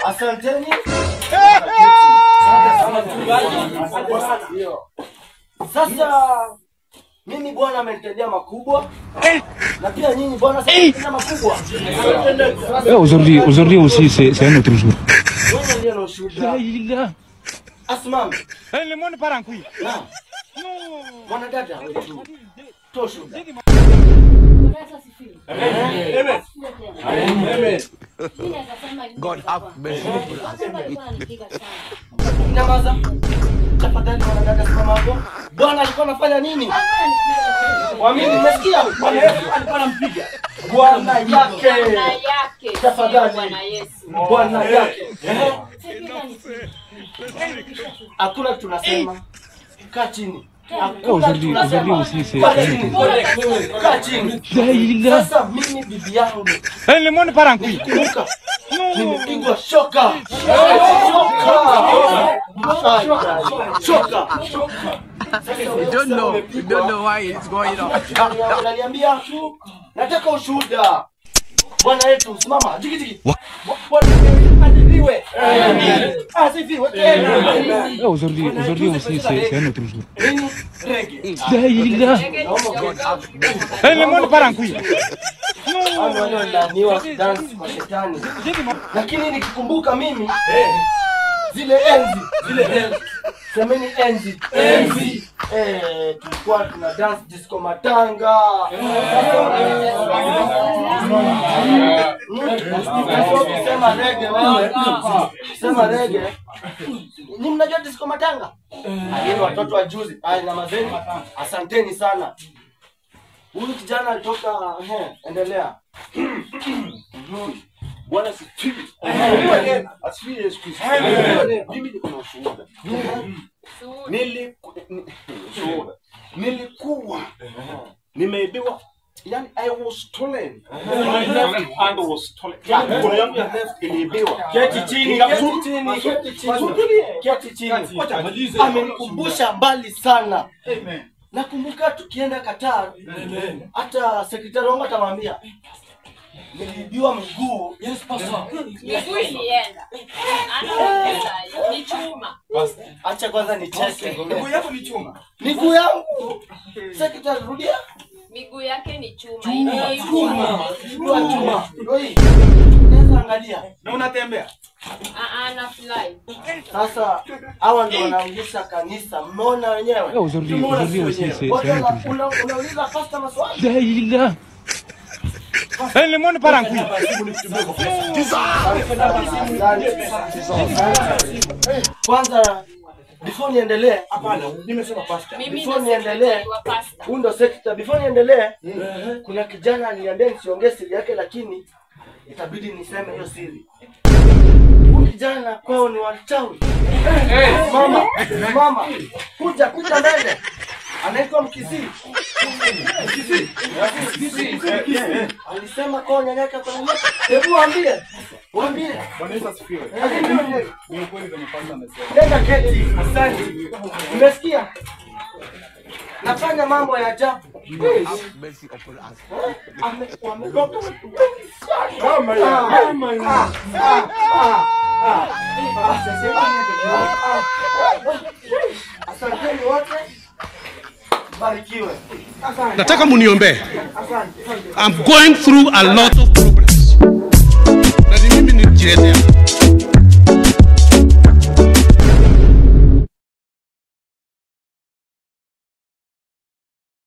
Asanteni. Sasa mimi Bwana amenitendea makubwa. Na pia nyinyi Bwana amenitendea makubwa. Aujourd'hui aussi c'est un autre jour. Wewe ndio unashuhudia. Asimame. Le monde part en couille. Non. Mwanadada wetu. Toshuda. Amen. Amen. God have mercy. Nyamaza. Tafadhali mwanadada simama hapo. Bwana alikuwa anafanya nini? Waamini mmesikia? Bwana Yesu alikuwa anampiga. Bwana yake. Tafadhali Bwana Yesu. Bwana yake. Hakuna tunasema. Kaa chini. Aujourd'hui aussi c'est un autre jour. Kaa chini. Sasa mimi bibi yangu. Le monde part en couille. Kumbuka. Nimepigwa shoka. Shoka. You don't know why it's going on. Unaniambia nataka ushuhuda. Bwana yetu simama. Jiki. Asifiwe. Asifiwe. Aujourd'hui aussi c'est un autre jour. Le monde part en couille. Niwa dance kwa shetani. Lakini nikikumbuka mimi zile enzi. Semeni enzi. Tulikuwa tuna dance disco matanga. Sema reggae wewe. Sema reggae. Ni mnajua disco matanga? Alieni watoto wa juzi. Ai na mazeni. Asanteni sana. Huyu kijana alitoka endelea. Bwana asifiwe. Asifiwe Yesu Kristo. Mimi niko na ushuhuda. Nilikuwa nimeibiwa. Yani I was stolen. My left hand was stolen. Mkono yangu ya left iliibiwa. Keti chini. Amenikumbusha mbali sana. Amen. Nakumbuka tukienda Qatar. Hata sekretari wangu atamwambia niliibiwa miguu. Yes pastor. Miguu ilienda. Ni chuma. Acha kwanza nicheke. Miguu yako ni chuma. Miguu yangu. Sekretari rudia. Miguu yake ni chuma. Chuma. Unaweza angalia. Na unatembea? Na fly. Sasa hawa ndio wanaanzisha kanisa. Mmeona wenyewe? Aujourd'hui aussi c'est un autre jour. Unauliza pastor maswali? Le monde part en couille. Kwanza before niendelee, Hapana, nimesema pastor. before niendelee, huyu ndo secretary. Before niendelee, kuna kijana aliniambia nisiongee siri yake, lakini itabidi niseme hiyo siri. Huyu kijana kwao ni wachawi. Mama, kuja mbele. Anaitwa Mkisii. Alisema kwa nyanya yake kwa nini? Hebu waambie. Bwana Yesu asifiwe. Ni kweli kama pastor amesema. Nenda keti. Asante. Umesikia? Nafanya mambo ya ajabu. Have mercy upon us. Wameroga watu. Asanteni wote. Barikiwe. Nataka muniombe. I'm going through a lot of problems. Na mimi nijielezea.